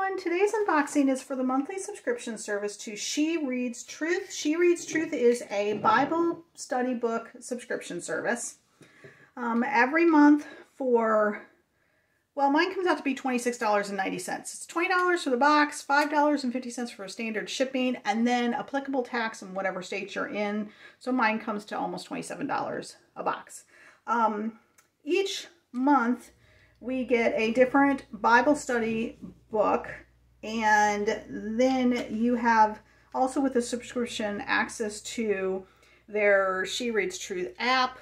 everyone. Today's unboxing is for the monthly subscription service to She Reads Truth. She Reads Truth is a Bible study book subscription service. Every month for, well, mine comes out to be $26.90. It's $20 for the box, $5.50 for standard shipping, and then applicable tax in whatever state you're in. So mine comes to almost $27 a box. Each month we get a different Bible study book, and then you have also with the subscription access to their She Reads Truth app,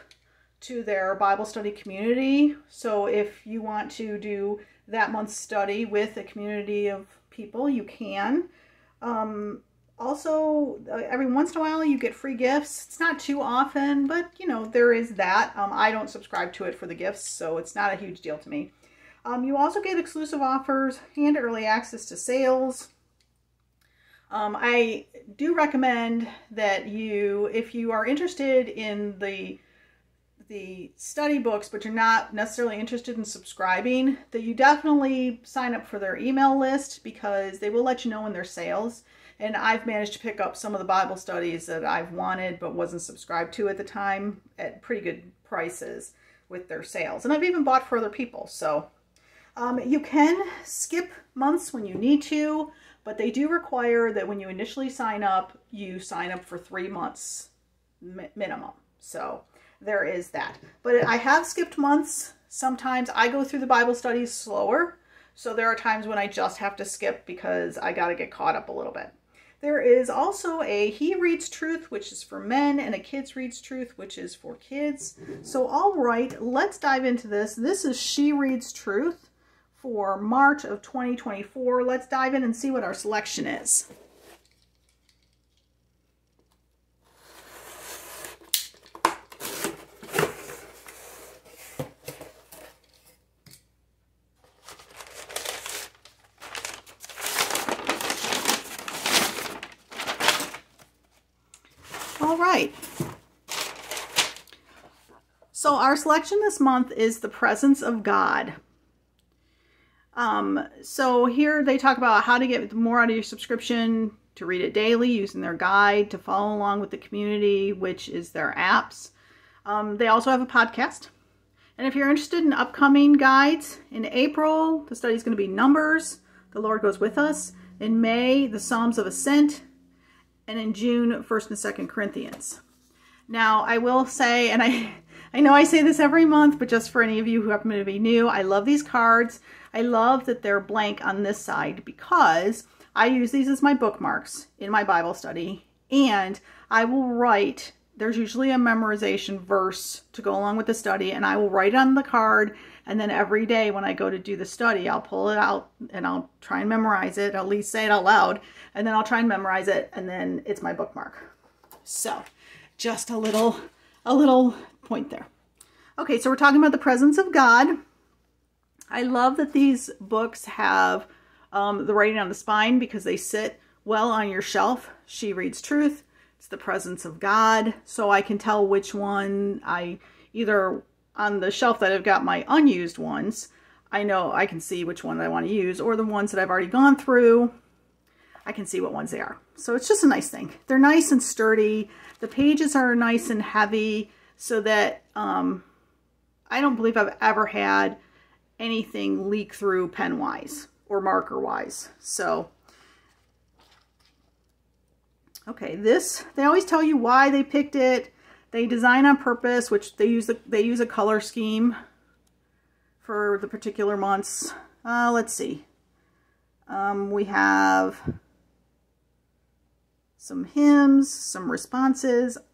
to their Bible study community. So if you want to do that month's study with a community of people, you can. Also, every once in a while you get free gifts. It's not too often, but you know, there is that. I don't subscribe to it for the gifts, so it's not a huge deal to me. You also get exclusive offers and early access to sales. I do recommend that if you are interested in the study books, but you're not necessarily interested in subscribing, that you definitely sign up for their email list, because they will let you know when there's sales. And I've managed to pick up some of the Bible studies that I've wanted but wasn't subscribed to at the time at pretty good prices with their sales. And I've even bought for other people. So you can skip months when you need to, but they do require that when you initially sign up, you sign up for 3 months minimum. So there is that. But I have skipped months. Sometimes I go through the Bible studies slower. So there are times when I just have to skip because I got to get caught up a little bit. There is also a He Reads Truth, which is for men, and a Kids Reads Truth, which is for kids. So all right, let's dive into this. This is She Reads Truth for March of 2024. Let's dive in and see what our selection is. All right. So our selection this month is The Presence of God. So here they talk about how to get more out of your subscription, to read it daily using their guide, to follow along with the community, which is their apps. They also have a podcast. And if you're interested in upcoming guides, in April, the study is going to be Numbers, The Lord Goes With Us. In May, the Psalms of Ascent. And in June, 1st and 2nd Corinthians. Now, I will say, and I know I say this every month, but just for any of you who happen to be new, I love these cards. I love that they're blank on this side because I use these as my bookmarks in my Bible study. And I will write, there's usually a memorization verse to go along with the study, and I will write on the card. And then every day when I go to do the study, I'll pull it out and I'll try and memorize it, at least say it out loud, and then I'll try and memorize it, and then it's my bookmark. So just a little point there. Okay, so we're talking about the presence of God. I love that these books have the writing on the spine because they sit well on your shelf. She Reads Truth. It's the presence of God. So I can tell which one I either on the shelf that I've got my unused ones, I know I can see which one I want to use, or the ones that I've already gone through, I can see what ones they are. So it's just a nice thing. They're nice and sturdy. The pages are nice and heavy so that I don't believe I've ever had anything leak through pen-wise or marker-wise. So, okay, this, they always tell you why they picked it. They design on purpose, which they use a color scheme for the particular months. Let's see. We have some hymns, some responses. I'm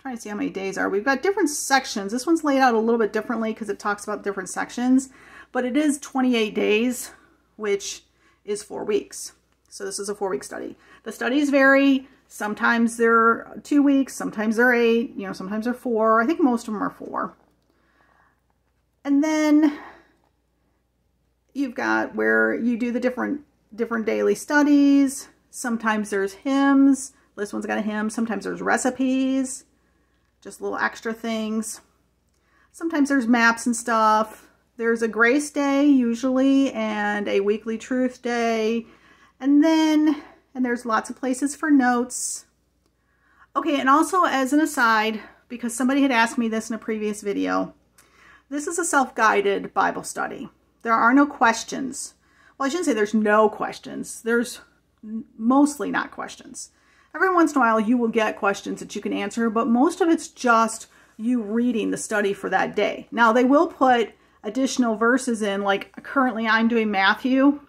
trying to see how many days are. We've got different sections. This one's laid out a little bit differently because it talks about different sections, but it is 28 days, which is 4 weeks. So this is a 4-week study. The studies vary. Sometimes they're 2 weeks, sometimes they're 8, you know, sometimes they're 4. I think most of them are 4. And then you've got where you do the different daily studies. Sometimes there's hymns. This one's got a hymn. Sometimes there's recipes, just little extra things. Sometimes there's maps and stuff. There's a grace day usually and a weekly truth day. And there's lots of places for notes. Okay, and also as an aside, because somebody had asked me this in a previous video, this is a self-guided Bible study. There are no questions. Well, I shouldn't say there's no questions. There's mostly not questions. Every once in a while you will get questions that you can answer, but most of it's just you reading the study for that day. Now, they will put additional verses in, like currently I'm doing Matthew,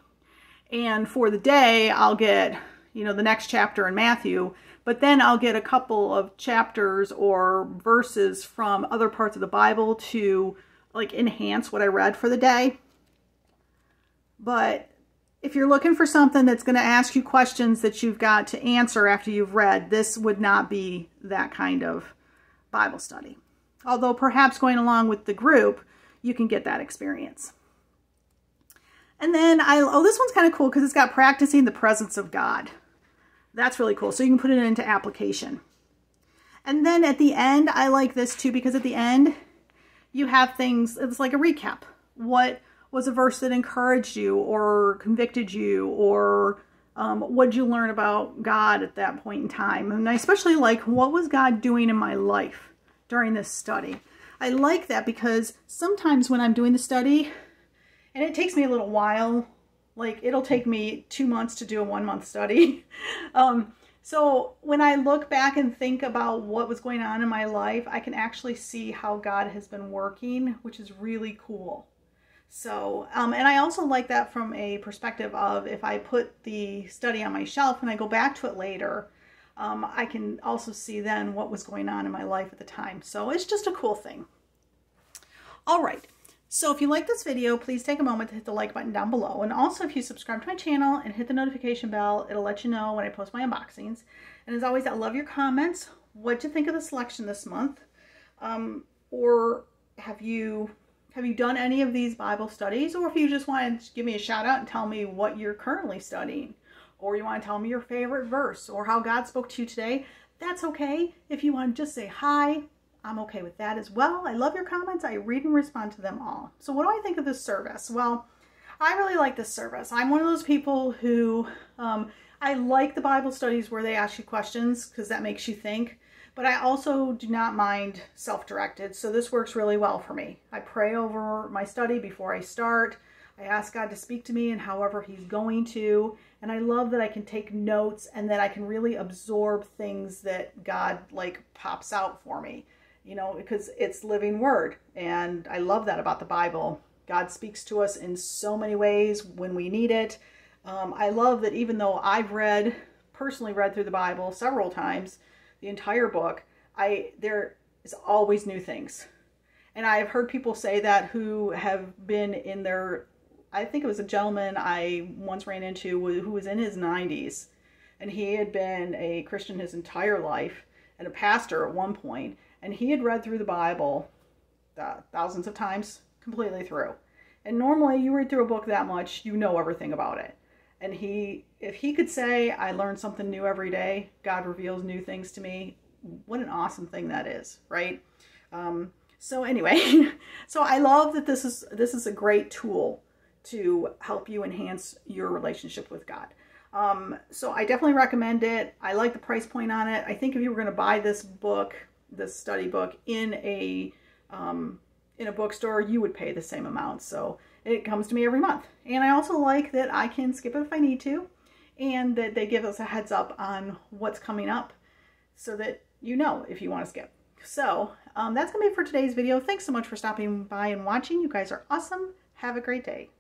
and for the day I'll get, the next chapter in Matthew, but then I'll get a couple of chapters or verses from other parts of the Bible to like enhance what I read for the day. But if you're looking for something that's going to ask you questions that you've got to answer after you've read, this would not be that kind of Bible study. Although perhaps going along with the group, you can get that experience. And then, this one's kind of cool because it's got practicing the presence of God. That's really cool. So you can put it into application. And then at the end, I like this too, because at the end, you have things, it's like a recap. What was a verse that encouraged you or convicted you, or what did you learn about God at that point in time? And I especially like, what was God doing in my life during this study? I like that because sometimes when I'm doing the study, and it takes me a little while, like it'll take me 2 months to do a 1 month study. So when I look back and think about what was going on in my life, I can actually see how God has been working, which is really cool. So, and I also like that from a perspective of if I put the study on my shelf and I go back to it later, I can also see then what was going on in my life at the time. So it's just a cool thing. All right. So if you like this video, please take a moment to hit the like button down below. And also if you subscribe to my channel and hit the notification bell, it'll let you know when I post my unboxings. And as always, I love your comments. What'd you think of the selection this month? Or have you done any of these Bible studies? Or if you just want to give me a shout out and tell me what you're currently studying, or you want to tell me your favorite verse or how God spoke to you today, that's okay. If you want to just say hi, I'm okay with that as well. I love your comments. I read and respond to them all. So what do I think of this service? Well, I really like this service. I'm one of those people who, I like the Bible studies where they ask you questions because that makes you think. But I also do not mind self-directed, so this works really well for me. I pray over my study before I start. I ask God to speak to me in however He's going to, and I love that I can take notes and that I can really absorb things that God like pops out for me, because it's living word, and I love that about the Bible. God speaks to us in so many ways when we need it. I love that even though I've personally read through the Bible several times, the entire book, there is always new things. And I've heard people say that who have been in their, I think it was a gentleman I once ran into who was in his 90s, and he had been a Christian his entire life and a pastor at one point, and he had read through the Bible thousands of times, completely through. And normally you read through a book that much, you know everything about it. And if he could say, I learn something new every day, God reveals new things to me, what an awesome thing that is, right? So anyway, so I love that this is a great tool to help you enhance your relationship with God. So I definitely recommend it. I like the price point on it. I think if you were going to buy this book, this study book, in a bookstore, you would pay the same amount. So it comes to me every month. And I also like that I can skip it if I need to, and that they give us a heads up on what's coming up so that you know if you want to skip. So that's going to be it for today's video. Thanks so much for stopping by and watching. You guys are awesome. Have a great day.